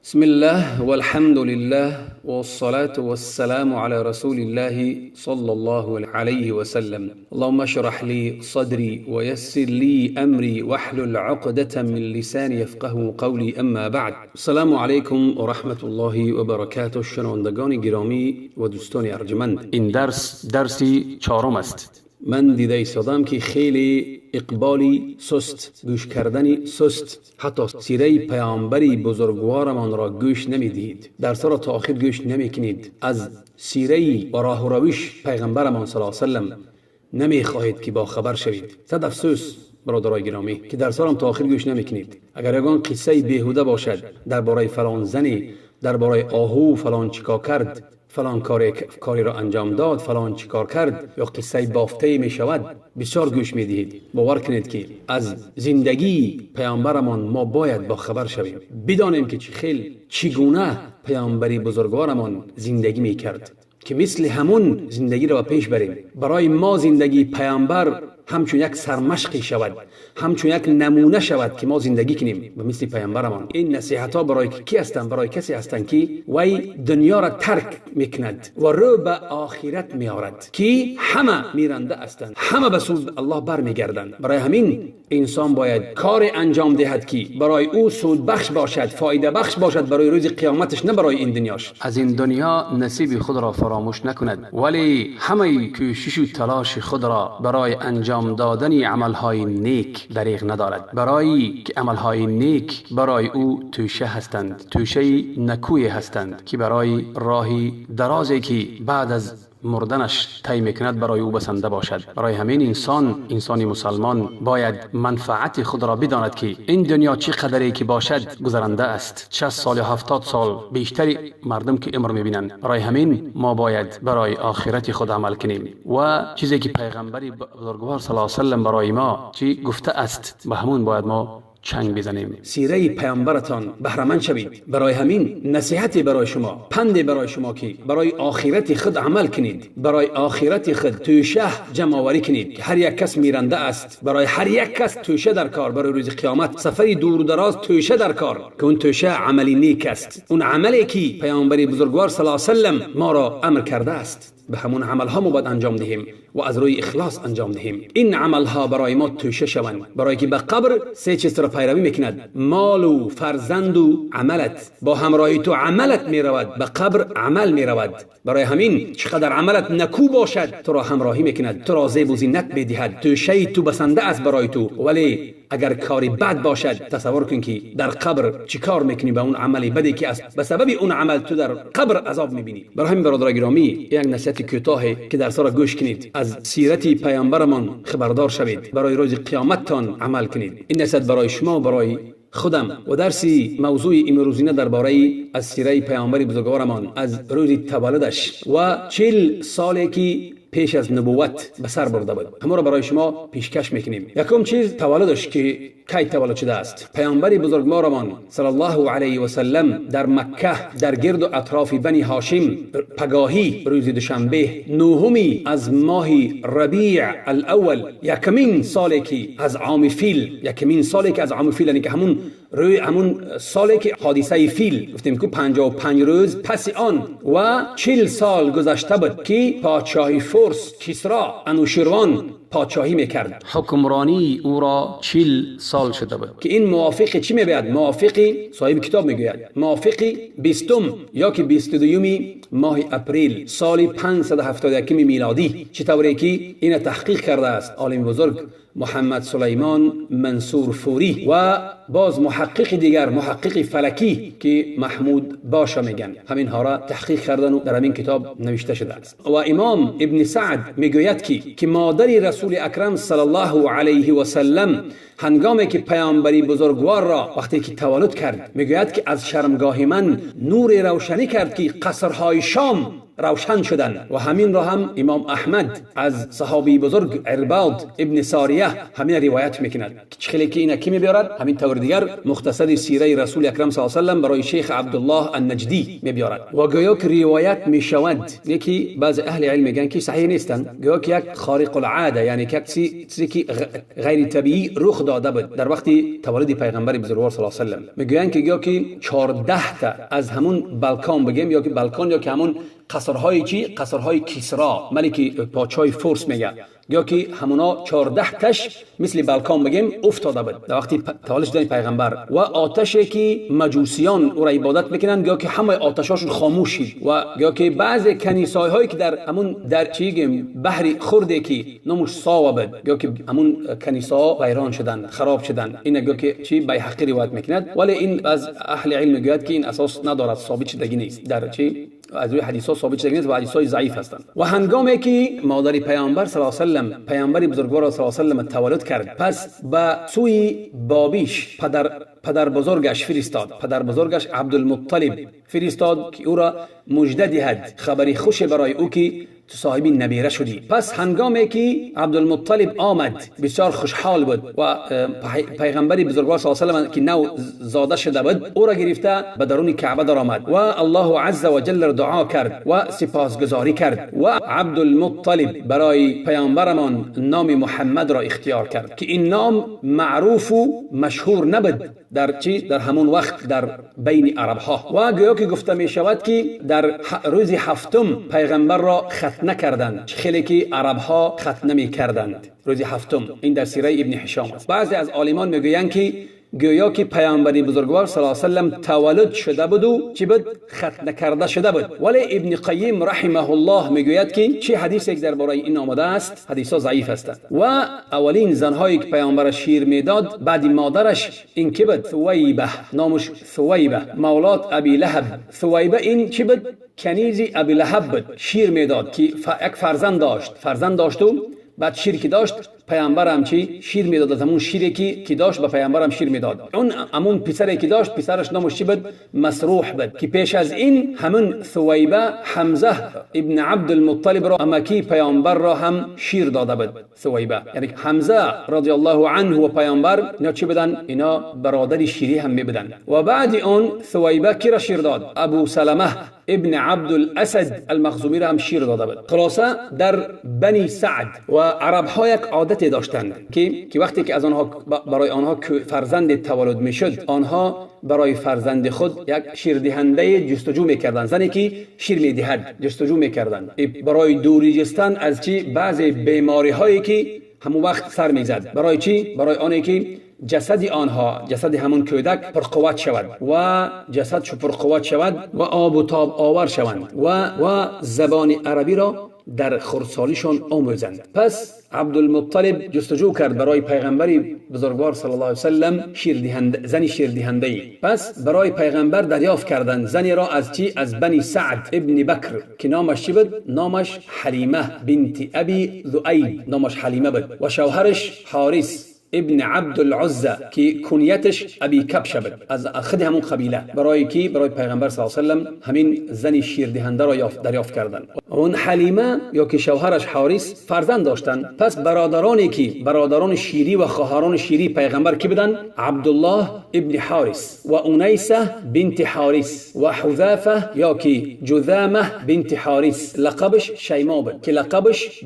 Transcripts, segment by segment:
بسم الله والحمد لله والصلاة والسلام على رسول الله صلى الله عليه وسلم. اللهم اشرح لي صدري ويسر لي أمري واحلل عقدة من لساني يفقه قولي. اما بعد، السلام عليكم ورحمة الله وبركاته. شنوندگان گرامی و دوستان ارجمند، این درسی چهارم است. من دیده ایستادم که خیلی اقبالی سست، گوش کردنی سست، حتی سیره پیامبری بزرگوارمان را گوش نمیدید، درس را تا آخر گوش نمیکنید، از سیره و راه و روش پیغمبرمان صلی الله علیه و سلم نمیخواهید که با خبر شوید. صد افسوس برادرای گرامی که درس را تا آخر گوش نمیکنید. اگر یگان قصه بیهوده باشد درباره فلان زنی، درباره آهو فلان چیکار کرد، فلان کاری را انجام داد، فلان چیکار کرد، یا قصه بافته می شود، بسیار گوش می دهید. باور کنید که از زندگی پیامبرمان ما باید با خبر شویم، بدانیم که چگونه پیامبری بزرگوارمان زندگی می کرد که مثل همون زندگی را پیش بریم. برای ما زندگی پیامبر همچون یک سرمشقی شود، همچون یک نمونه شود که ما زندگی کنیم و مثل پیامبرمان. این نصیحت ها برای کی هستند؟ برای کسی هستند که وی دنیا را ترک میکند و رو به آخرت میآورد، که همه میرنده هستند، همه به سوی الله برمیگردند. برای همین انسان باید کار انجام دهد که برای او سود بخش باشد، فایده بخش باشد برای روز قیامتش، نه برای این دنیاش. از این دنیا نصیب خود را فراموش نکند، ولی همه کوشش و تلاش خود را برای انجام دادن عملهای نیک دریغ ندارد، برای که عملهای نیک برای او توشه هستند، توشه نکوی هستند که برای راهی درازی که بعد از مردنش طی میکند برای او بسنده باشد. برای همین انسانی مسلمان باید منفعت خود را بداند که این دنیا چی قدری که باشد گذرنده است. 60 سال یا 70 سال بیشتری مردم که عمر میبینند. برای همین ما باید برای آخرت خود عمل کنیم و چیزی که پیغمبری بزرگوار صلی الله علیه و سلم برای ما چی گفته است به همون باید ما چنگ بزنیم. سیره پیامبرتان بهره‌مند شوید. برای همین نصیحتی برای شما، پندی برای شما که برای آخرت خود عمل کنید، برای آخرت خود توشه جمع آوری کنید که هر یک کس میرنده است. برای هر یک کس توشه در کار، برای روز قیامت سفری دور و دراز توشه در کار، که اون توشه عملی نیک است، اون عملی که پیامبر بزرگوار صلی الله علیه و سلم ما را امر کرده است. به همون عمل ها ما باید انجام دهیم و از روی اخلاص انجام دهیم. این عمل ها برای ما توشه شوند، برای که به قبر سه چیز را پیروی میکند: مال و فرزند و عملت. با همراهی تو عملت میرود، به قبر عمل میرود. برای همین چقدر عملت نکو باشد تو را همراهی میکند، تو را زیب و زینت میدهد، توشه تو بسنده است برای تو. ولی اگر کاری بد باشد، تصور کن که در قبر چیکار میکنی به اون عملی بدی که است به سبب اون عمل تو در قبر عذاب میبینی. برای همین برادران گرامی یک نصیحت کوتاه که درس را گوش کنید، از سیرت پیامبرمان خبردار شوید، برای روز قیامتتان عمل کنید. این نصیحت برای شما و برای خودم. و درسی موضوع امروزینه درباره از سیره پیامبر بزرگوارمان از روز تولدش و 40 سالی که پیش از نبوت به سر برده بود، همه را برای شما پیشکش میکنیم. یکم چیز تولدش که کی تولد شده است. پیامبر بزرگوارمان صلی الله علیه و سلم در مکه در گرد و اطراف بنی هاشم پگاهی روز دوشنبه نوهمی از ماه ربیع الاول، یکمین سالی که از عام فیل، یعنی که همون سالی که حادثه فیل گفتیم که 55 روز پس آن و 40 سال گذشته بود که پادشاهی فرس کسرا انوشیروان پادشاهی میکرد. حکمرانی او را 40 سال شده بود که این موافق چی میگوید؟ موافق صاحب کتاب میگوید موافق 20 یا که 22 ماه اپریل سال 571 میلادی. چطوری که این تحقیق کرده است عالم بزرگ محمد سلیمان منصور فوری و باز محقق دیگر، محقق فلکی که محمود باشا میگن، همین ها را تحقیق کردن و در همین کتاب نوشته شده است. و امام ابن سعد میگوید که مادر رسول اکرم صلی الله علیه و سلم هنگامی که پیامبری بزرگوار را وقتی که تولد کرد، میگوید که از شرمگاه من نور روشنی کرد که قصرهای شام روشن شدن. و همین را هم امام احمد از صحابی بزرگ عرباد ابن ساریه همین روایت میکند. خیلی که اینا کی میبرد؟ همین طور دیگر مختصر سیره رسول اکرم صلی الله علیه و سلم برای شیخ عبدالله النجدی میبیارد و گویا که روایت میشود، یکی بعض اهل علم میگن که صحیح نیستن، گویا که یک خارق العاده، یعنی که چیزی که غیر طبیعی رخ داده بود در وقتی تولد پیغمبر بزرگوار صلی الله علیه و سلم. میگویند که گویا که 14 تا از همون بالکان بگیم یا که بالکان یا که همون قصرهای قصرهای کیسرا ملک پادشاه فارس میگه، یا که همونا 14 تاش مثل بالکان بگیم افتاده بود در وقتی تولد شدن پیغمبر و آتشی که مجوسیان او را عبادت میکنن یا که همه آتشاشون خاموش شد و یا که بعض کنیسای هایی که در همون در چیگیم بحر خردی که نامش ساوا بود یا که همون کنیسا ویران شدن خراب شدن، این یا که چی بیهقی روایت میکند، ولی این از اهل علم میگوید که این اساس ندارد، ثابت شدگی نیست، در چی از روی حدیث ها ثابت شده نیست و حدیث های ضعیف هستند. و هنگامی که مادر پیامبر صلی الله علیه و سلم پیامبر بزرگوار صلی الله علیه و سلم تولد کرد، پس به سوی بابیش پدر بزرگش فرستاد، پدر بزرگش عبدالمطلب فرستاد که او را مژده دهد، خبری خوش برای او که تو صاحب نبیره شدی. پس هنگامی که عبدالمطلب آمد بسیار خوشحال بود و پیغمبر بزرگوار صلی الله علیه و سلم که نو زاده شده بود او را گرفته به درون کعبه در آمد و الله عز و جل را دعا کرد و سپاسگزاری کرد و عبدالمطلب برای پیامبرمان نام محمد را اختیار کرد که این نام معروف و مشهور نبود در همون وقت در بین عرب ها و گویا که گفته می شود که در روز هفتم پیغمبر را ختنه کردند، خیلی که عرب ها ختنه می کردند روز هفتم. این در سیره ابن هشام است. بعضی از عالمان میگویند که گویا که پیامبر بزرگوار صلی الله علیه و سلم تولد شده بود و چی بود ختنه کرده شده بود، ولی ابن قیم رحمه الله میگوید که چه حدیثی درباره این آمده است حدیثا ضعیف است و اولین زنهایی که پیامبر شیر میداد بعد مادرش این کی بود؟ ثویبه، نامش ثویبه مولات ابی لهب. ثویبه این چی بود؟ کنیز ابی لهب بود، شیر میداد که یک فرزند داشت و بعد شیر که داشت پیامبر هم چی شیر میداد، از همون شیری که داشت به پیامبر هم شیر میداد. اون همون پسری که داشت پسرش نامش چی بود؟ مسروح بود که پیش از این همون ثویبه حمزه ابن عبدالمطلب را امکی پیامبر را هم شیر داده بود. ثویبه یعنی حمزه رضی الله عنه و پیامبر اینا چی بدن؟ اینا برادر شیری هم میبودن. و بعد اون ثویبه کی را شیر داد؟ ابو سلمه ابن عبدالاسد المخزومی را هم شیر داده بود. خلاصه در بنی سعد و عرب ها یک عادت داشتند که وقتی که از آنها برای آنها فرزند تولد میشد، آنها برای فرزند خود یک شیر دهنده جستجو میکردند، زنی که شیر میدهد جستجو میکردند برای دوری جستن از چی بعض بیماری هایی که همون وقت سر میزد. برای چی؟ برای آنی که جسد همون کودک پرقوت شود و جسدش پرقوت شود و آب و تاب آور شوند و زبان عربی را در خردسالیشان آموزند. پس عبدالمطلب جستجو کرد برای پیغمبر بزرگوار صلی الله علیه و سلم زنی شیر دهنده. پس برای پیغمبر دریافت کردند زنی را از بنی سعد ابن بکر که نامش چی بود؟ نامش حلیمه بنت ابی ذؤیب، نامش حلیمه بود و شوهرش حارث ابن عبدالعزة که کنیتش ابی کبش بود، از خود همون قبیله. برای پیغمبر صلی الله علیه و سلم همین زنی شیر دهنده را دریافت کردند. اون حلیمه یا که شوهرش حارث فرزند داشتند. پس برادران شیری و خواهران شیری پیغمبر کی بودند؟ عبدالله ابن حارث و اونیسه بنت حارث و حذافه یا که جذامه بنت حارث. لقبش شیما بود که لقبش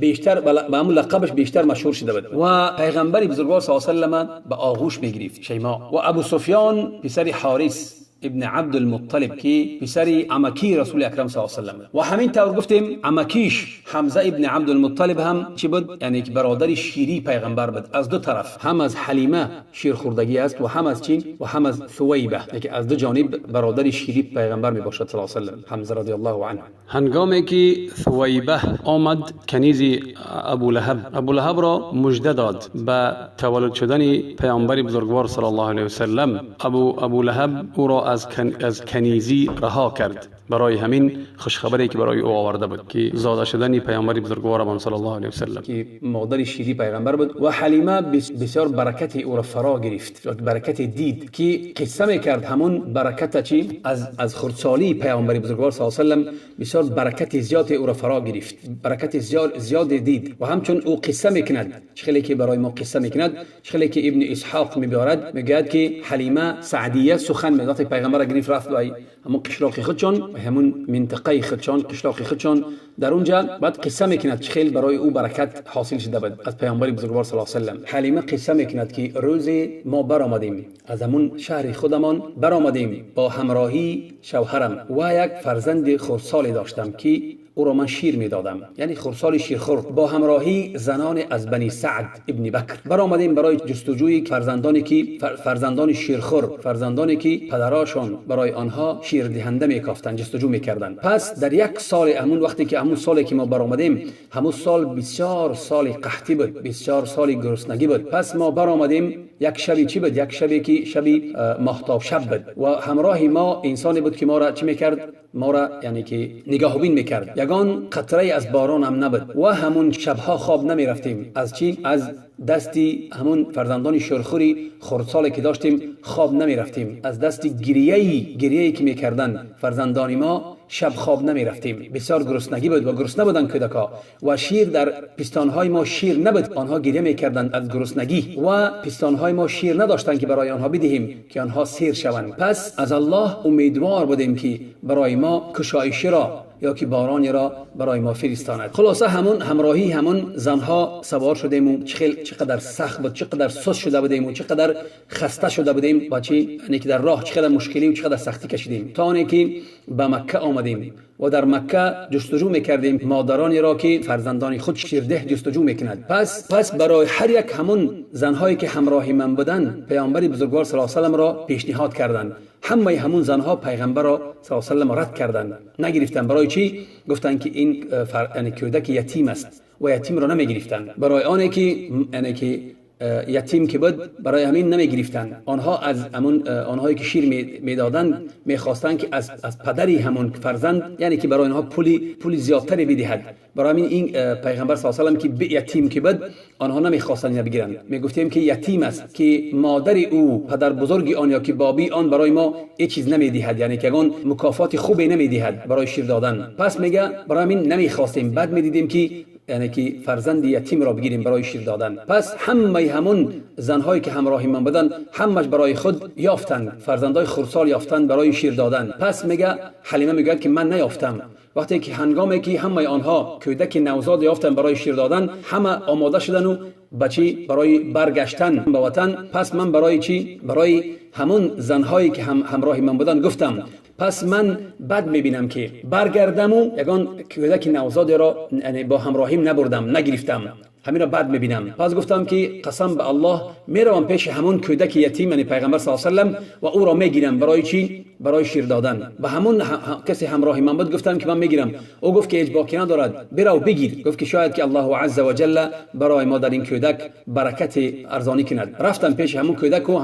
بیشتر مشهور شده بود و پیغمبر بزرگوار صلی الله علیه و سلم به آغوش میگرفت شیما. و ابو سفیان پسر حارث ابن عبدالمطلب که پسر عمکی رسول اکرم صلی الله علیه و سلم و همین طور گفتیم عمکیش حمزه ابن عبدالمطلب هم چی بود؟ یعنی که برادر شیری پیغمبر بود از دو طرف، هم از حلیمه شیر خوردگی است و هم از چین و هم از ثویبه، یعنی از دو جانب برادر شیری پیغمبر می باشد صلی الله علیه و سلم حمزه رضی الله عنه. هنگامی که ثویبه آمد کنیز ابو لهب را مژده داد به تولد شدن پیامبر بزرگوار صلی الله علیه و سلم، ابو لهب او را از کنیزی رها کرد. برای همین خوشخبری که برای او آورده بود که زاده شدن پیامبر بزرگوارمان صلی الله علیه و سلم که مادر شیری پیغمبر بود. و حلیمه بسیار برکت او را فرا گرفت، برکت دید که قصه میکرد همون برکت چی از خردسالی پیامبر بزرگوار صلی الله علیه و سلم بسیار برکت زیاد او را فرا گرفت، برکت زیاد دید. و همچون او قصه میکند، چخیلی که برای ما قصه میکند، چخیلی که ابن اسحاق میبارد، میگه که حلیمه سعدیه سخن میگفت پیغمبر گرفت رفت و همون قشلاق خودشون، همون منطقه خودشون، قشلاق خودشون در اونجا بعد قصه میکند چخیل برای او برکت حاصل شده بود از پیامبر بزرگوار صلی الله علیه و سلم. حلیمه قصه میکند که روزی ما برآمدیم از همون شهر خودمان، برآمدیم با همراهی شوهرم و یک فرزند خردسال داشتم که او را من شیر میدادم، یعنی خردسال شیرخورد، با همراهی زنان از بنی سعد ابن بکر برآمدیم برای جستجوی فرزندان شیرخور، فرزندانی که پدراشون برای آنها شیر دهنده میکافتند، جستجو میکردند. پس در یک سال همون وقتی که همون سالی که ما برآمدیم، همون سال بسیار سال قحطی بود، بسیار سال گرسنگی بود. پس ما برآمدیم یک شبی چی بود؟ یک شبی که شبی ماهتاب شب بود و همراه ما انسانی بود که ما را چی میکرد؟ ما را یعنی که نگاهبین میکرد. یگان قطره از باران هم نبود و همون شبها خواب نمی رفتیم. از چی؟ از دستی همون فرزندان شیرخوری خردسالی که داشتیم خواب نمی رفتیم. از دستی گریه‌ای که میکردن فرزندان ما شب خواب نمی رفتیم. بسیار گرسنگی بود و گرسنه بودن کودکا و شیر در پستانهای ما شیر نبود، آنها گریه میکردند از گرسنگی و پستانهای ما شیر نداشتند که برای آنها بدهیم که آنها سیر شوند. پس از الله امیدوار بودیم که برای ما کشایشی را یا که بارانی را برای ما فرستاند. خلاصه همون همراهی همون زنها سوار شدیم و چقدر سخت بود، چقدر سست شده بودیم و چقدر خسته شده بودیم با چی، یعنی که در راه چقدر مشکلی و چقدر سختی کشیدیم تا اینکه به مکه آمدیم و در مکه جستجو میکردیم مادرانی را که فرزندان خود شیرده جستجو میکند. پس برای هر یک همون زنهایی که همراه من بودند پیامبر بزرگوار صلی الله علیه و سلم را پیشنهاد کردند. همه همون زنها پیغمبر را صلی الله علیه و سلم رد کردند، نگرفتند. برای چی؟ گفتند که این یعنی کودک یتیم است و یتیم را نمیگرفتند. برای آنه که یعنی که یتیم که بود برای همین نمیگرفتند. آنها از همون آنهایی که شیر میدادند میخواستند که از پدری همون فرزند یعنی که برای آنها پولی زیادتری بدهد. برای همین این پیغمبر صلی الله علیه و سلم که یتیم که بود آنها نمیخواستند اینو بگیرند. میگفتیم که یتیم است که مادر او پدر بزرگ آن یا که بابی آن برای ما هیچ چیز نمیدهد، یعنی که اون مکافات خوبی نمیدهد برای شیر دادن. پس میگه برای همین نمیخواستیم. بعد میدیدیم که یعنی که فرزند یتیم را بگیریم برای شیر دادن. پس همون زنهایی که همراه من بودن همش برای خود یافتند، فرزندای خردسال یافتند برای شیر دادن. پس میگه حلیمه میگه که من نیافتم. وقتی که هنگامی که همه آنها کودک نوزاد یافتن برای شیر دادن، همه آماده شدن و بچی برای برگشتن به وطن. پس من برای چی؟ برای همون زنهایی که همراه من بودن گفتم پس من بد میبینم که برگردم و یگان کودک نوزاد را با همراهیم نبردم، نگرفتم، همین را بد میبینم. پس گفتم که قسم به الله میروم پیش همون کودک یتیم یعنی پیغمبر صلی الله علیه و سلم و او را میگیرم. برای چی؟ برای شیر دادن. و همون کسی همراه من بود گفتم که من میگیرم. او گفت که هیچ باکی ندارد، برو بگیر. گفت که شاید که الله عز و جل برای ما در این کودک برکت ارزانی کند. رفتم پیش همون کودک و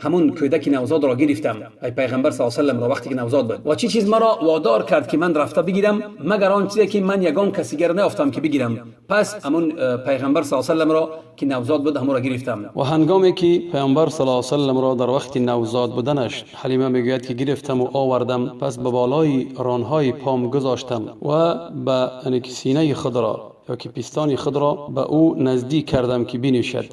همون کودک نوزاد را گرفتم. ای پیغمبر صلی الله علیه و سلم را وقتی که نوزاد بود و چی چیز مرا وادار کرد که من رفته بگیرم مگر آن چیزی که من یگان کسی گر نیافتم که بگیرم. پس همون پیغمبر صلی الله علیه و سلم را که نوزاد بود همون را گرفتم. و هنگامی که پیامبر صلی الله علیه و سلم را در وقت نوزاد بودنش حلیمه میگوید که گرفتم و آوردم، پس به بالای رانهای پام گذاشتم و به یعنی سینه خود را یا که پیستان خود را به او نزدیک کردم که بنوشد.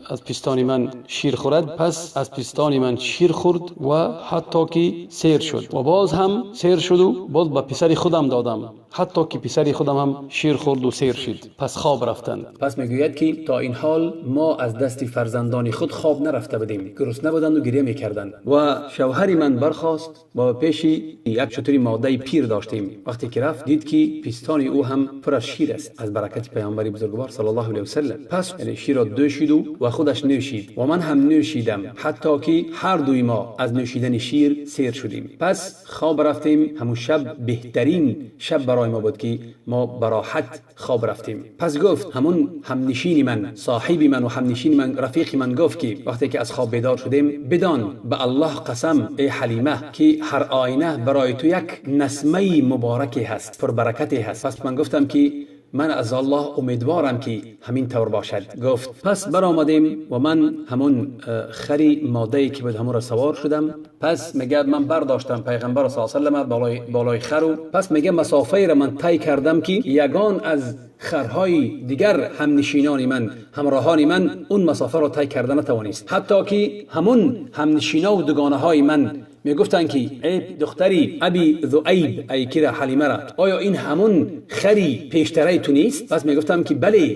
از پیستان من شیر خورد. پس از پیستان من شیر خورد و حتی که سیر شد و باز هم سیر شد و باز به پسر خودم دادم حتی که پسر خودم هم شیر خورد و سیر شد. پس خواب رفتند. پس میگوید که تا این حال ما از دست فرزندان خود خواب نرفته بودیم، گرسنه بودند و گریه میکردند. و شوهر من برخاست و پیش یک شتری ماده پیر داشتیم. وقتی که رفت دید که پیستان او هم پر از شیر است از برکت پیامبر بزرگوار صلی الله علیه و سلم. پس یعنی شیر را دوشید و خودش نوشید و من هم نوشیدم، حتی که هر دوی ما از نوشیدن شیر سیر شدیم. پس خواب رفتیم. همون شب بهترین شب برای ما بود که ما براحت خواب رفتیم. پس گفت همون همنشین من، صاحب من و همنشین من، رفیق من گفت که وقتی که از خواب بیدار شدیم، بدان به الله قسم ای حلیمه که هر آینه برای تو یک نسمه مبارکی هست، پر برکتی هست. پس من گفتم که من از الله امیدوارم که همین طور باشد. گفت پس برآمدیم و من همون خری ماده‌ای که بود همون را سوار شدم. پس میگه من برداشتم پیغمبر صلی الله علیه و آله بالای خرو. پس میگه مسافه را من طی کردم که یگان از خرهای دیگر همنشینان من، همراهان من، اون مسافه را طی کردن نتوانست. حتی که همون همنشینا و دوگانه های من میگفتن که ای دختری ابی ذؤیب، ای کیرا حلیمه را، آیا این همون خری پیشتره تو نیست؟ پس میگفتم که بله.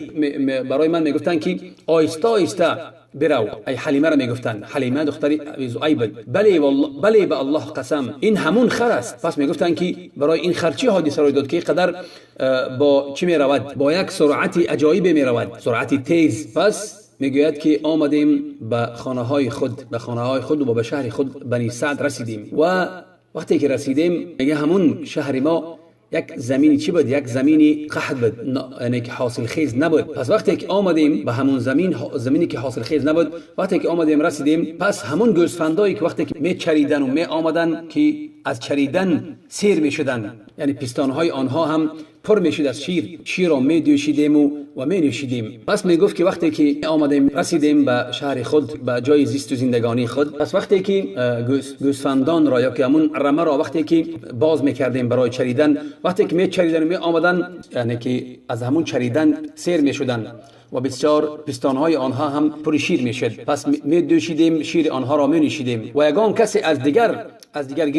برای من میگفتن که آیسته آیسته برو. ای حلیمه را میگفتن، حلیمه دختری ابی ذؤیب. بله والله، بله به الله قسم این همون خر است. پس میگفتن که برای این خر چه حادثه روی داد که قدر با چی میرود؟ با یک سرعت عجایب میرود، سرعت تیز. پس میگوید که آمدیم به خانه های خود و به شهر خود بنی سعد رسیدیم. و وقتی که رسیدیم میگه همون شهر ما یک زمینی چی بود؟ یک زمینی قحط بود، یعنی که حاصل خیز نبود. پس وقتی که آمدیم به همون زمینی که حاصل خیز نبود، وقتی که آمدیم رسیدیم، پس همون گوسفندایی که وقتی که می چریدن و می آمدن که از چریدن سیر می شدن، یعنی پستانهای آنها هم پر میشد از شیر را می دوشیدیم و می نوشیدیم. پس می گفت که وقتی که آمدیم رسیدیم به شهر خود، به جای زیست و زندگانی خود، پس وقتی که گوسفندان را یا که همون رمه را وقتی که باز میکردیم برای چریدن، وقتی که می چریدن و می آمدن، یعنی که از همون چریدن سیر می شدن و بسیار پستانهای آنها هم پر شیر می شد. پس می دوشیدیم، شیر آنها را می نوشیدیم و یگان کسی از دیگر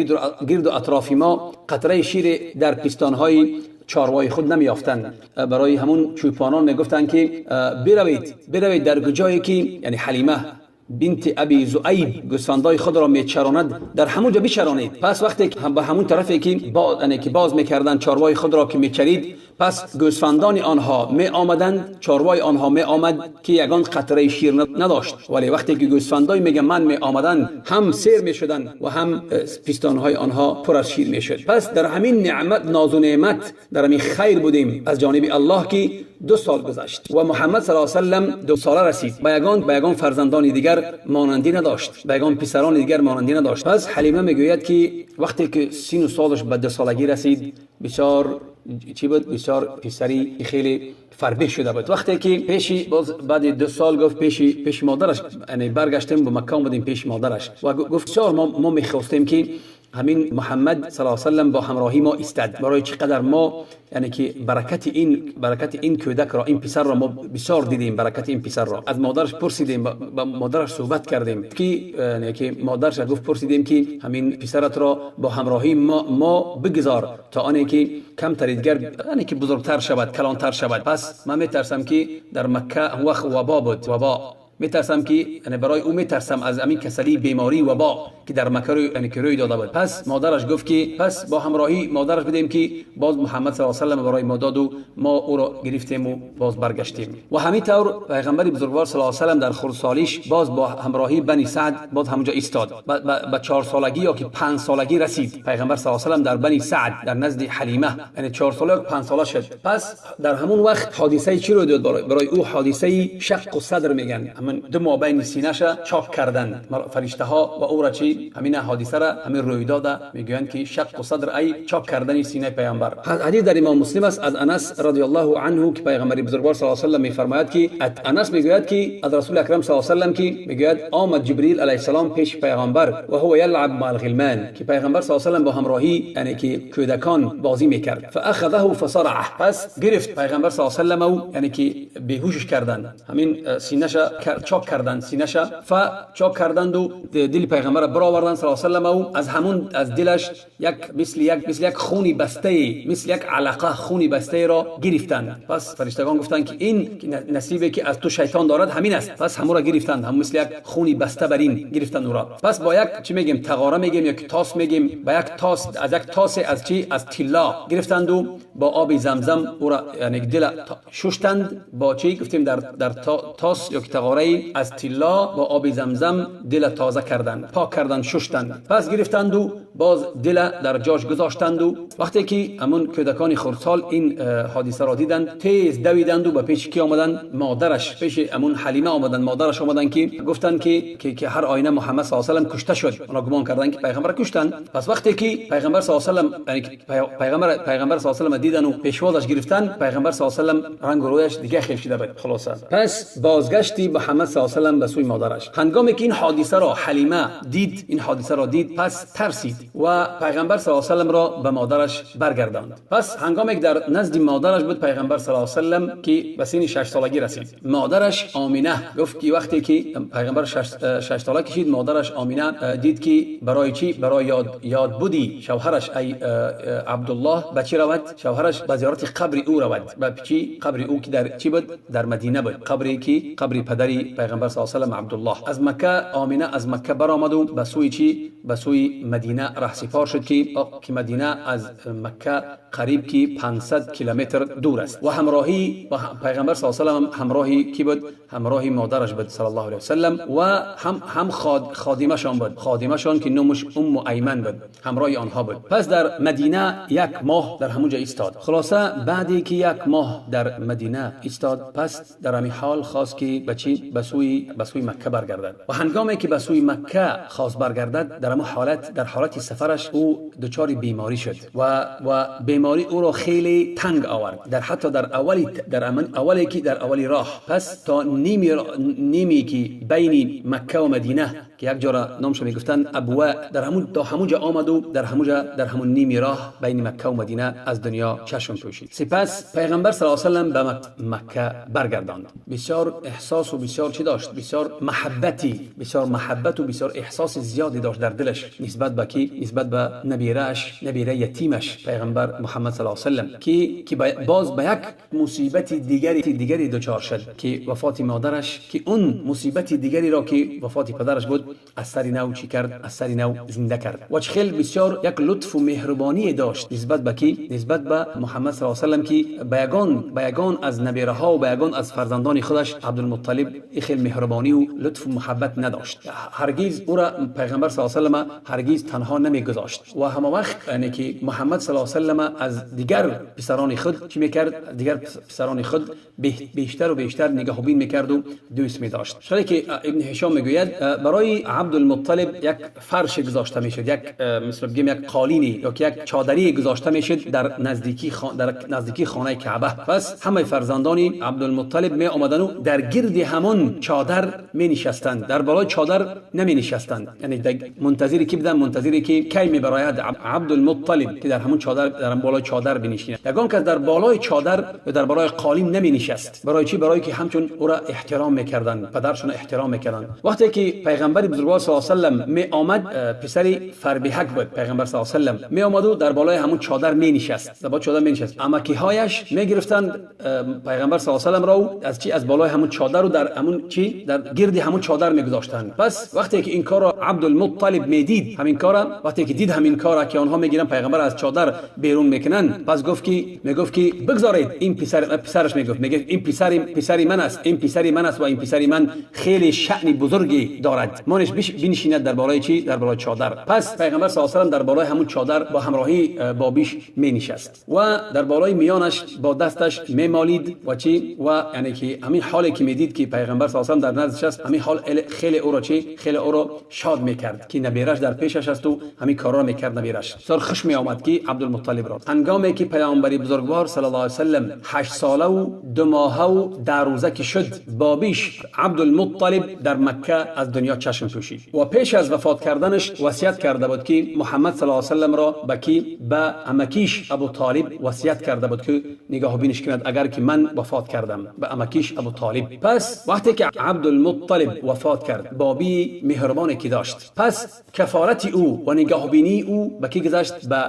گرد و اطراف ما قطره شیر در پستانهای چاروای خود نمیافتند. برای همون چوپانان میگفتند که بروید در جایی که یعنی حلیمه بنت ابی ذؤیب گوسفندای خود را میچراند، در همونجا بچرانید. پس وقتی که به همون طرفی که باز میکردن چاروای خود را که میچرید، پس گوسفندان آنها می آمدند، چاروای آنها می آمد که یگان قطره شیر نداشت. ولی وقتی که گوسفندای میگه من می آمدن، هم سیر می شدن و هم پستانهای آنها پر از شیر می شد. پس در همین نعمت، ناز و نعمت، در همین خیر بودیم از جانب الله که 2 سال گذشت و محمد صلی الله علیه و سلم 2 ساله رسید. به یگان فرزندان دیگر مانندی نداشت، به یگان پسران دیگر مانندی نداشت. پس حلیمه میگوید که وقتی که سن و سالش به 2 سالگی رسید، بسیار چی بود؟ بسیار پسری خیلی فربه شده بود. وقتی که پیشی بعد 2 سال گفت پیش مادرش، یعنی برگشتیم به مکه، اومدیم پیش مادرش و گفت بسیار ما میخواستیم که همین محمد صلی الله علیه و سلم با همراهی ما استاد، برای چقدر ما یعنی که برکت این کودک را، این پسر را ما بسیار دیدیم. برکت این پسر را از مادرش پرسیدیم، با مادرش صحبت کردیم که یعنی که مادرش گفت پرسیدیم که همین پسرت را با همراهی ما بگذار تا آنی که کمتر دیگر یعنی که بزرگتر شود، کلانتر شود. پس من میترسم که در مکه وقت وبا بود، میترسم که یعنی برای او میترسم از همین کسلی بیماری وبا که در مکه یعنی که روی داده بود. پس مادرش گفت که پس با همراهی مادرش بدیم که باز محمد صلی الله علیه و سلم برای ما داد و ما او را گرفتیم و باز برگشتیم. و همین طور پیغمبر بزرگوار صلی الله علیه و سلم در خردسالیش باز با همراهی بنی سعد باز همونجا ایستاد. با 4 سالگی یا که 5 سالگی رسید پیغمبر صلی الله علیه و سلم در بنی سعد در نزد حلیمه، یعنی 4 ساله یا 5 ساله شد. پس در همون وقت حادثه چی رو داد؟ برای او حادثه شق الصدر میگن، دو مابین سینه‌اش چاک کردن فرشته ها و او را چی همین حادثه را همین روی داده میگویند که شق الصدر ای چاک کردن سینه پیامبر. حدیث در امام مسلم است از انس رضی الله عنه که پیغمبر بزرگوار صلی الله علیه و سلم میفرماید که انس میگوید که از رسول اکرم صلی الله علیه و سلم که میگوید آمد جبرئیل علیه السلام پیش پیغمبر و هو یلعب مع الغلمان، که پیغمبر صلی الله علیه و سلم با همراهی یعنی که کودکان بازی میکرد. فاخذه فصرعه، پس گرفت پیغمبر صلی الله علیه و سلم یعنی که بیهوشش کردند، همین سینه‌ش چاک کردند، سینه‌ش چاک کردند و دل پیغمبر برآوردند صلی الله علیه و سلم. از دلش مثل یک خونی بسته، مثل یک علقه خونی بسته را گرفتند. پس فرشتگان گفتند که این نصیبی که از تو شیطان دارد همین است. پس همون را گرفتند، هم مثل یک خونی بسته برین گرفتند او را. پس با یک چی میگیم تقاره میگیم یا تاس میگیم، با یک تاس از یک تاس از چی از طلا گرفتند و با آب زمزم او را یعنی دل شستند با چی گفتیم در تاس یا تقاره پاره از طلا با آب زمزم دل تازه کردند، پاک کردند، شستند. پس گرفتند و باز دل در جاش گذاشتند و وقتی که همون کودکان خردسال این حادثه را دیدند تیز دویدند و به پیش کی آمدند؟ مادرش، پیش همون حلیمه آمدند، مادرش آمدند که گفتند که هر آینه محمد صلی الله علیه و سلم کشته شد. اونا گمان کردند که پیغمبر کشتند. پس وقتی که پیغمبر صلی الله علیه و سلم یعنی پیغمبر صلی الله علیه و دیدن و پیشوازش گرفتند، پیغمبر صلی الله علیه و سلم رنگ و رویش دیگه خیلی شده بود. خلاصه پس بازگشتی محمد صلی الله علیه و سلم به سوی مادرش. هنگامی که این حادثه را حلیمه دید، این حادثه را دید، پس ترسید و پیغمبر صلی الله علیه و سلم را به مادرش برگرداند. پس هنگامی که در نزد مادرش بود پیغمبر صلی الله علیه و سلم که به سن 6 سالگی رسید، مادرش آمینه گفت که وقتی که پیغمبر 6 ساله کشید، مادرش آمینه دید که برای چی؟ برای یاد بودی شوهرش ای عبدالله به چی رود؟ شوهرش به زیارت قبر او رود. به چی؟ قبر او که در چی بود؟ در مدینه بود. قبری که قبر پدری پیغمبر صلی الله علیه و سلم عبدالله. از مکه آمینه از مکه برآمد و به سوی چی؟ به سوی مدینه رهسپار شد که مدینه از مکه قریب که 500 کیلومتر دور است و همراهی با پیغمبر صلی الله علیه و سلم همراهی کی بود؟ همراهی مادرش بود صلی الله علیه و سلم و هم خادمشان بود، خادمشان که نامش ایمن بود، همراهی آنها بود. پس در مدینه 1 ماه در همونجا ایستاد. خلاصه بعدی که 1 ماه در مدینه ایستاد، پس در همین حال خواست که به سوی مکه برگردد و هنگامی که به سوی مکه خواست برگردد، در همون حالت، در حالت سفرش او دچار بیماری شد و بیماری او را خیلی تنگ آورد، حتی در اولی که در اولی راه. پس تا نیمی که بین مکه و مدینه که یک جا نامش میگفتن ابوا، در همونجا آمد و در همون نیمی راه بین مکه و مدینه از دنیا چشم پوشید. سپس پیغمبر صلی الله علیه و سلم به مکه برگرداند. بسیار احساس و بسیار چی داشت؟ بسیار محبت و بسیار احساس زیادی داشت در دلش نسبت به کی؟ نسبت به نبیره یتیمش پیغمبر محمد صلی الله علیه و سلم که باز به یک مصیبت دیگری دچار شد که وفات مادرش، که اون مصیبت دیگری را که وفات پدرش بود از سر نو چی کرد؟ از سر نو زنده کرد و خیلی بسیار یک لطف و مهربانی داشت نسبت به کی؟ نسبت به محمد صلی الله علیه و سلم که به یگان از نبیره ها و به یگان از فرزندان خودش عبدالمطلب خیلی مهربانی و لطف و محبت نداشت. هرگز او را پیغمبر صلی الله علیه و سلم هرگز تنها نمیگذاشت و همه وقت یعنی که محمد صلی الله علیه و سلم از دیگر پسران خود چی میکرد؟ دیگر پسران خود بیشتر و بیشتر نگاه و بین میکرد و دوست می‌داشت. چرا که ابن هشام میگوید برای عبدالمطلب یک فرش گذاشته میشد، یک قالینی یا یک چادری گذاشته میشد در نزدیکی خانه کعبه. پس همه فرزندان عبدالمطلب می آمدن و در گرد همون چادر می نشستند، در بالای چادر نمی نشستند، یعنی منتظری که کی می براید عبدالمطلب که در همون چادر، در بالای چادر بنشیند. یگان کس در بالای چادر یا در بالای قالین نمی نشست. برای چی؟ برای که همچون او را احترام میکردند، پدرشون احترام میکردند. وقتی که پیغمبر بزرگوار صلی الله علیه و سلم می آمد، پسری فربهک بود پیغمبر صلی الله علیه و سلم، می آمد و در بالای همون چادر می نشست، در بالای چادر می نشست. امکی هایش می گرفتند پیغمبر صلی الله علیه و سلم را از بالای همون چادر و در همون در گرد همون چادر می گذاشتند. پس وقتی که این کار را عبدالمطلب می دید، همین کار وقتی که دید همین کار که آنها میگیرن پیغمبر از چادر بیرون میکنن، پس گفت که بگذارید این پسرش میگفت این پسری من است، این پسری من است و این پسری من خیلی شأن بزرگی دارد، مانش بنشیند در بالای چی؟ در بالای چادر. پس پیغمبر صلی الله علیه و سلم در بالای همون چادر با همراهی بابیش می نشست و در بالای میانش با دستش می مالید و چی؟ و یعنی که همین حالی که میدید که پیغمبر صلی الله علیه و سلم در نزدش است، همین حال خیلی او را شاد میکرد که نبیرش در پیشش است و همین کارا را میکرد. نبیرش سر خوش می آمد که عبدالمطلب را. هنگامی که پیامبر بزرگوار صلی الله علیه و سلم 8 ساله و 2 ماهه و 10 روزه که شد، بابیش عبدالمطلب در مکه از دنیا چشم پوشید و پیش از وفات کردنش وصیت کرده بود که محمد صلی الله علیه و سلم را به امکیش ابو طالب وصیت کرده بود که نگاه بینش کند اگر که من وفات کردم، به امکیش ابو طالب. پس وقتی که عبدالمطلب وفات کرد، بابی مهربانی که داشت، پس کفارت او و نگاه بینی او به کی گذشت؟ به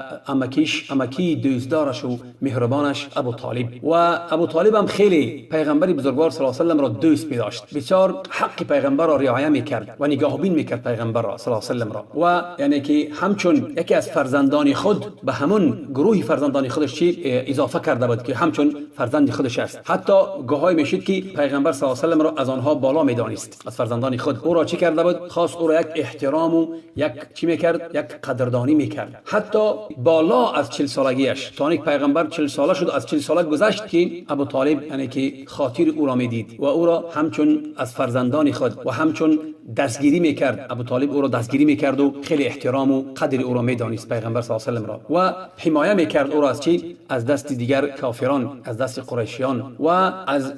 امکی دوستدارش و مهربانش ابو طالب. و ابو طالب هم خیلی پیغمبر بزرگوار صلی الله علیه و سلم را دوست می‌داشت، بسیار حق پیغمبر را رعایت می‌کرد و نگاه بین می‌کرد پیغمبر را صلی الله علیه و سلم را. و یعنی که همچون یکی از فرزندان خود به همون گروه فرزندان خودش اضافه کرده بود که همچون فرزند خودش است. حتی گواهی میشد که پیغمبر صلی الله علیه و سلم را از آنها بالا میدانست، از فرزندان خود. او را چی کرده بود؟ خواست او را یک احترام و یک چی میکرد؟ یک قدردانی میکرد، حتی بالا از 40 سالگیش. تا اینکه پیغمبر 40 ساله شد، از 40 ساله گذشت که ابو طالب یعنی که خاطر او را میدید و او را همچون از فرزندان خود و همچون دستگیری میکرد. ابو طالب او را دستگیری میکرد و خیلی احترام و قدر او را میدانست پیغمبر صلی الله علیه و سلم را، و حمایت میکرد او را از چی؟ از دست دیگر کافران، از دست قریشیان، و از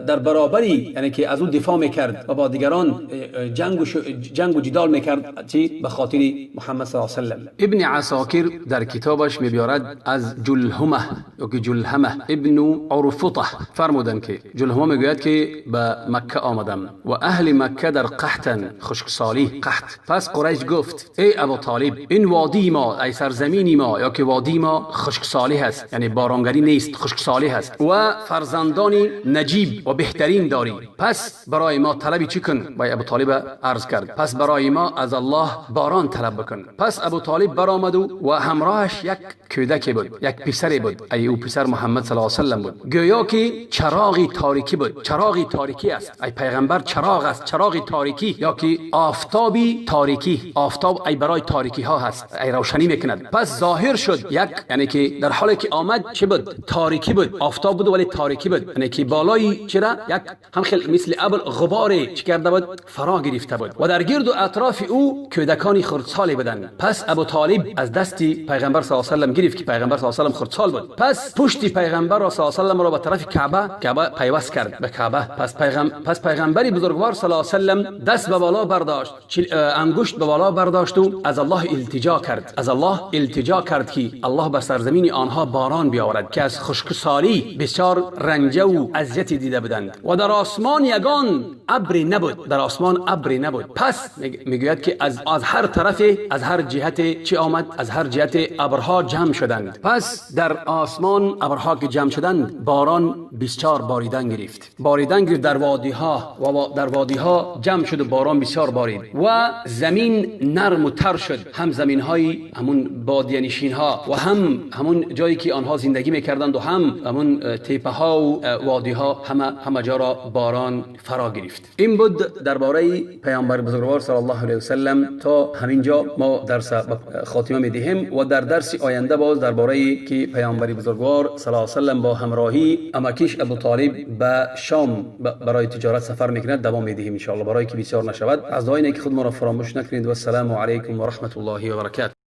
در برابری یعنی که از او دفاع میکرد و با دیگران جنگ و جدال میکرد چی؟ به خاطر محمد صلی الله علیه و سلم. ابن عساکر در کتابش میبیارد از جلهمه یا که جلهمه ابن عرفطه فرمودن که جلهمه میگوید که به مکه آمدم و اهل مکه در قحطن، خشکسالی، قحط. پس قریش گفت ای ابو طالب، این وادی ما، ای سرزمینی ما یا که وادی ما خشکسالی هست، یعنی بارانگری نیست، خشکسالی هست و فرزندان نجیب و بهترین داری، پس برای ما طلبی چی کن؟ با ابو طالب عرض کرد پس برای ما از الله باران طلب بکن. پس ابو طالب برآمد و همراهش یک کودک بود، یک پسری بود، ای او پسر محمد صلی الله علیه و سلم بود، گویا که چراغی تاریکی بود. چراغی تاریکی است، ای پیغمبر چراغ است، چراغی تاریکی، یا که آفتابی تاریکی. آفتاب ای برای تاریکی ها هست، ای روشنی میکند. پس ظاهر شد یک، یعنی که در حالی که آمد چه بود؟ تاریکی بود، آفتاب بود ولی تاریکی بود، یعنی که بالای چرا یک هم خیلی مثل ابر غباری چه کرده بود؟ فرا گرفته بود و در گرد و اطراف او کودکانی خردسالی بودند. پس ابو طالب از دستی پیغمبر صلی الله علیه و سلم گرفت که پیغمبر صلی الله علیه و سلم خردسال بود. پس پشت پیغمبر صلی الله علیه و سلم را به طرف کعبه پیوست کرد به کعبه. پس پیغمبر بزرگوار صلی الله علیه و سلم دست به بالا برداشت، انگشت به بالا برداشت و از الله التجا کرد، از الله التجا کرد که الله بر سرزمین آنها باران بیاورد که از خشکسالی بسیار رنجه و اذیت دیده بودند و در آسمان یگان ابری نبود، در آسمان ابری نبود. پس میگوید که از هر طرف، از هر جهت چی آمد؟ از هر جهت ابرها جمع شدند. پس در آسمان ابرها که جمع شدند باران بسیار باریدن گرفت، در وادی ها و در وادی ها جمع شد و باران بسیار بارید و زمین نرم و تر شد، هم زمین های همون بادیه نشین ها و همون جایی که آنها زندگی میکردند و همون تیپه ها و وادی ها همه جا را باران فرا گرفت. این بود درباره پیامبر بزرگوار صلی الله علیه و سلم. تا همینجا ما درس خاتمه میدهیم و در درس آینده باز درباره که پیامبر بزرگوار صلی الله علیه و سلم با همراهی امکیش ابو طالب به شام برای تجارت سفر میکند دوام میدهیم ان شاء الله، برای که بسیار نشود. از دعای که خود ما را فراموش نکنید و السلام علیکم و رحمت الله و برکاته.